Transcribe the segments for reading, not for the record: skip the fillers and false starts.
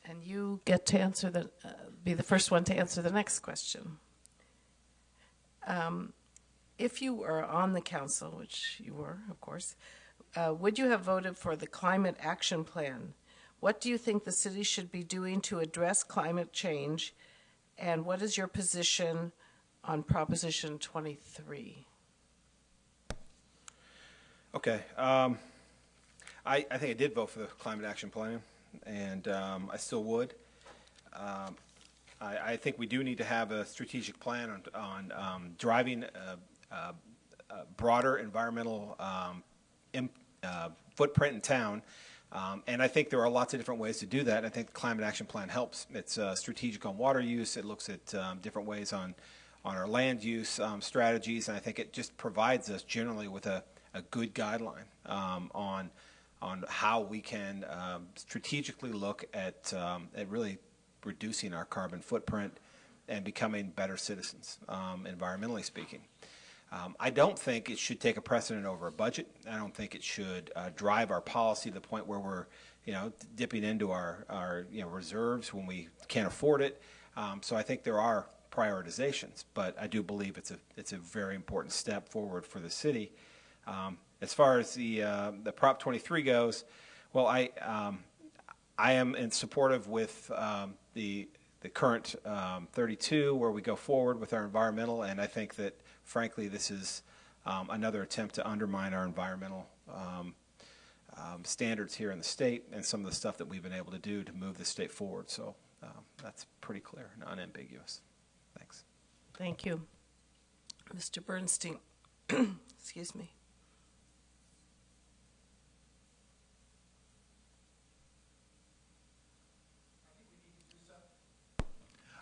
And you get to answer be the first one to answer the next question. If you were on the council, which you were, of course, would you have voted for the Climate Action Plan? What do you think the city should be doing to address climate change? And what is your position on Proposition 23? Okay. I think I did vote for the Climate Action Plan, and I still would. I think we do need to have a strategic plan on driving a broader environmental footprint in town. And I think there are lots of different ways to do that. I think the Climate Action Plan helps. It's strategic on water use. It looks at different ways on our land use strategies, and I think it just provides us generally with a good guideline on how we can strategically look at really reducing our carbon footprint and becoming better citizens, environmentally speaking. I don't think it should take a precedent over a budget. I don't think it should drive our policy to the point where we're, dipping into our reserves when we can't afford it. So I think there are prioritizations, but I do believe it's a very important step forward for the city. As far as the Prop 23 goes, well, I am in supportive with the current 32, where we go forward with our environmental, and I think that, frankly, this is another attempt to undermine our environmental standards here in the state and some of the stuff that we've been able to do to move the state forward. So that's pretty clear and unambiguous. Thanks. Thank you. Mr. Bernstein. Excuse me.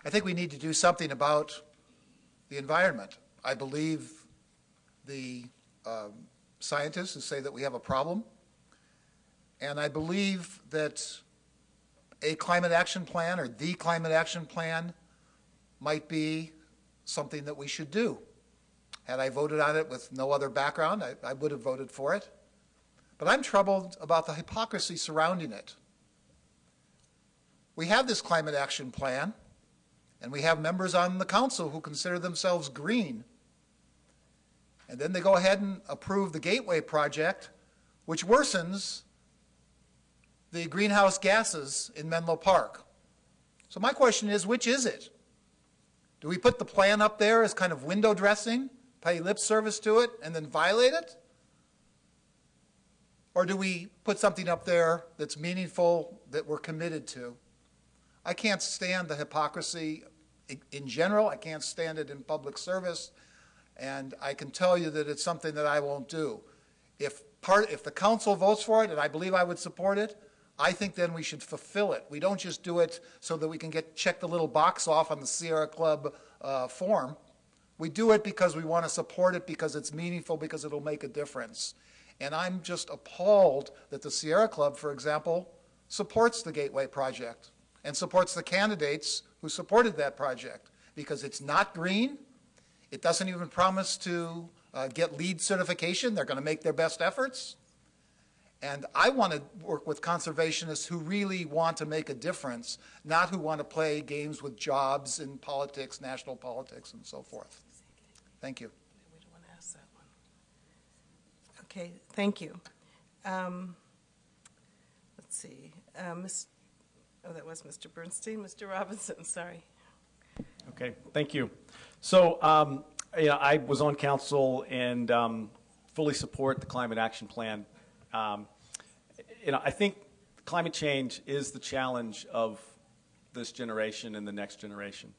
I think we need to do something about the environment. I believe the scientists who say that we have a problem, and I believe that a climate action plan or the climate action plan might be something that we should do. Had I voted on it with no other background, I would have voted for it. But I'm troubled about the hypocrisy surrounding it. We have this climate action plan, and we have members on the council who consider themselves green. And then they go ahead and approve the Gateway project, which worsens the greenhouse gases in Menlo Park. So my question is, which is it? Do we put the plan up there as kind of window dressing, pay lip service to it, and then violate it? Or do we put something up there that's meaningful, that we're committed to? I can't stand the hypocrisy in general. I can't stand it in public service. And I can tell you that it's something that I won't do. If the council votes for it, and I believe I would support it, I think then we should fulfill it. We don't just do it so that we can check the little box off on the Sierra Club form. We do it because we want to support it, because it's meaningful, because it'll make a difference. And I'm just appalled that the Sierra Club, for example, supports the Gateway project and supports the candidates who supported that project, because it's not green. It doesn't even promise to get LEED certification. They're going to make their best efforts. And I want to work with conservationists who really want to make a difference, not who want to play games with jobs in politics, national politics, and so forth. Thank you. We don't want to ask that one. Okay, thank you. Let's see. That was Mr. Bernstein. Mr. Robinson, sorry. Okay, thank you. So, I was on council and fully support the Climate Action Plan. I think climate change is the challenge of this generation and the next generation.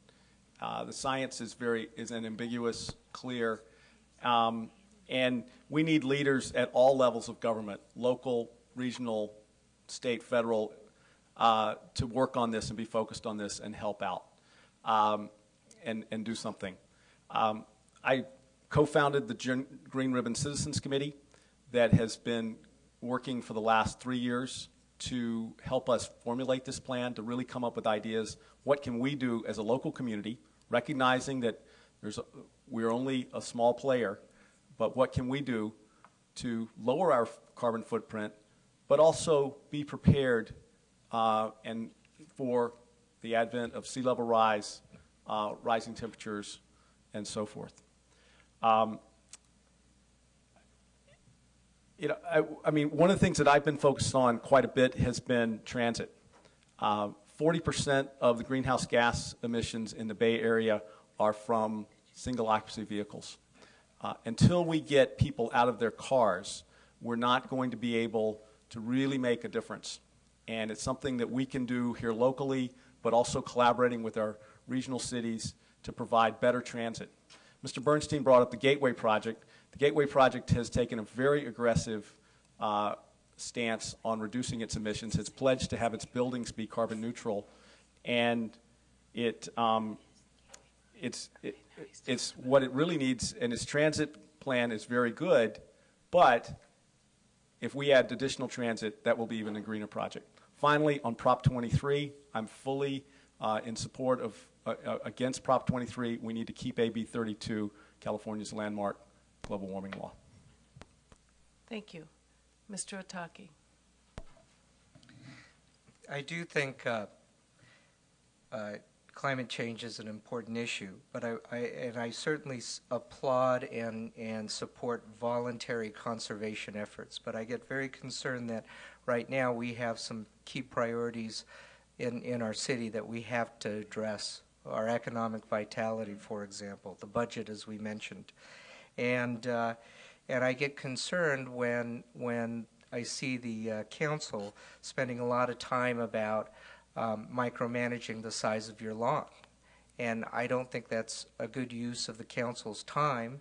The science is unambiguous, clear, and we need leaders at all levels of government, local, regional, state, federal, to work on this and be focused on this and help out and do something. I co-founded the Green Ribbon Citizens Committee that has been working for the last 3 years to help us formulate this plan, to really come up with ideas. What can we do as a local community, recognizing that we're only a small player, but what can we do to lower our carbon footprint, but also be prepared and for the advent of sea level rise, rising temperatures, and so forth. I mean, one of the things that I've been focused on quite a bit has been transit. 40% of the greenhouse gas emissions in the Bay Area are from single occupancy vehicles. Until we get people out of their cars, we're not going to be able to really make a difference. And it's something that we can do here locally, but also collaborating with our regional cities to provide better transit. Mr. Bernstein brought up the Gateway Project. The Gateway Project has taken a very aggressive stance on reducing its emissions. It's pledged to have its buildings be carbon neutral, and it's what it really needs. And its transit plan is very good, but if we add additional transit, that will be even a greener project. Finally, on Prop 23, I'm fully in support of against Prop 23. We need to keep AB 32, California's landmark global warming law. Thank you. Mr. Ohtaki. I do think climate change is an important issue, but I certainly applaud and support voluntary conservation efforts. But I get very concerned that right now we have some key priorities in our city that we have to address. Our economic vitality, for example, the budget, as we mentioned, and I get concerned when I see the council spending a lot of time about micromanaging the size of your lawn, and I don't think that's a good use of the council's time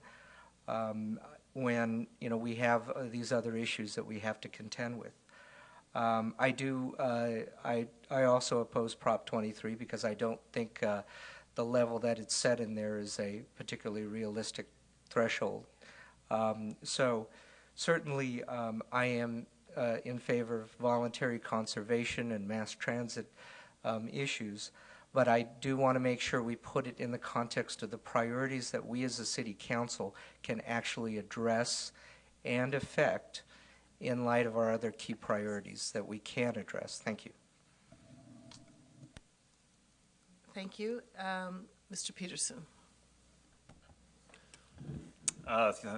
when we have these other issues that we have to contend with. I also oppose Prop 23 because I don't think the level that it's set in there is a particularly realistic threshold. So certainly I am in favor of voluntary conservation and mass transit issues, but I do want to make sure we put it in the context of the priorities that we as a city council can actually address and affect in light of our other key priorities that we can address. Thank you. Thank you. Mr. Peterson.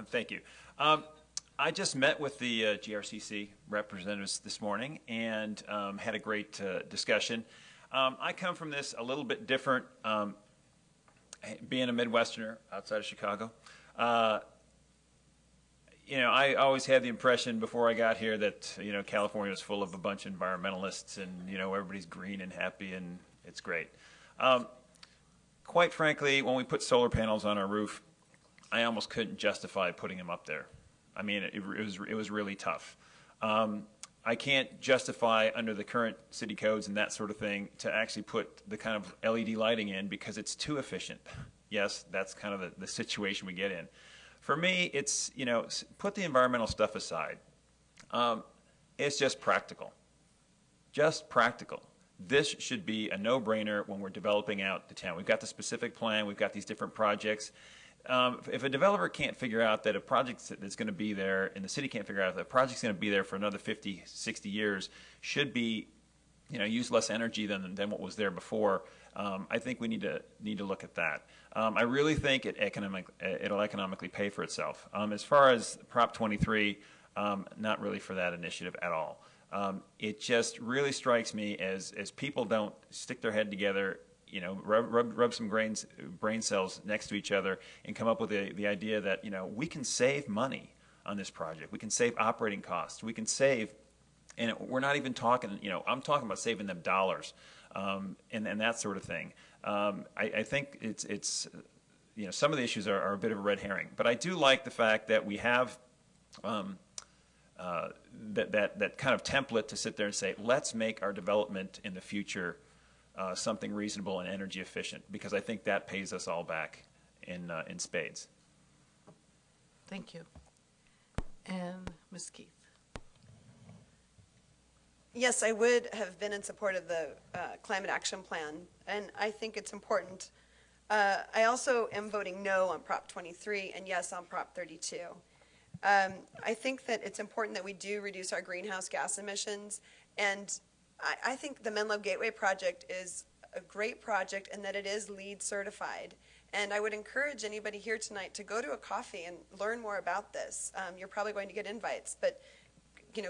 Thank you. I just met with the GRCC representatives this morning and had a great discussion. I come from this a little bit different, being a Midwesterner outside of Chicago. I always had the impression before I got here that, California was full of a bunch of environmentalists and, everybody's green and happy and it's great. Quite frankly, when we put solar panels on our roof, I almost couldn't justify putting them up there. I mean, it was really tough. I can't justify under the current city codes and that sort of thing to actually put the kind of LED lighting in because it's too efficient. Yes, that's kind of the situation we get in. For me, it's, put the environmental stuff aside. It's just practical. Just practical. This should be a no-brainer when we're developing out the town. We've got the specific plan. We've got these different projects. If a developer can't figure out that a project that's going to be there, and the city can't figure out that a project's going to be there for another 50, 60 years, should be, use less energy than what was there before, I think we need to look at that. I really think it'll economically pay for itself. As far as Prop 23, not really for that initiative at all. It just really strikes me as people don't stick their head together, rub some brain cells next to each other and come up with the idea that, we can save money on this project. We can save operating costs. We can save, and we're not even talking, I'm talking about saving them dollars and that sort of thing. I think it's some of the issues are a bit of a red herring. But I do like the fact that we have that kind of template to sit there and say, let's make our development in the future something reasonable and energy efficient, because I think that pays us all back in spades. Thank you. And Ms. Keith. Yes, I would have been in support of the Climate Action Plan, and I think it's important. I also am voting no on Prop 23 and yes on Prop 32. I think that it's important that we do reduce our greenhouse gas emissions, and I think the Menlo Gateway project is a great project and that it is LEED certified. And I would encourage anybody here tonight to go to a coffee and learn more about this. You're probably going to get invites, but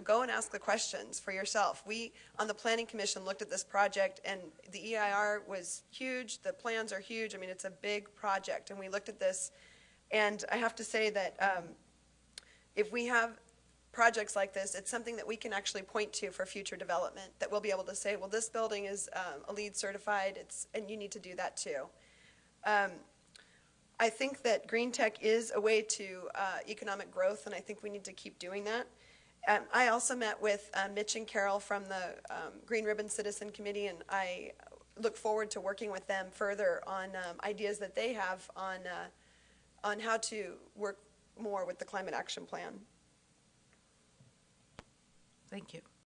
go and ask the questions for yourself. We, on the Planning Commission, looked at this project, and the EIR was huge. The plans are huge. I mean, it's a big project, and we looked at this, and I have to say that if we have projects like this, it's something that we can actually point to for future development, that we'll be able to say, well, this building is a LEED certified, and you need to do that too. I think that green tech is a way to economic growth, and I think we need to keep doing that. I also met with Mitch and Carol from the Green Ribbon Citizen Committee, and I look forward to working with them further on ideas that they have on how to work more with the Climate Action Plan. Thank you.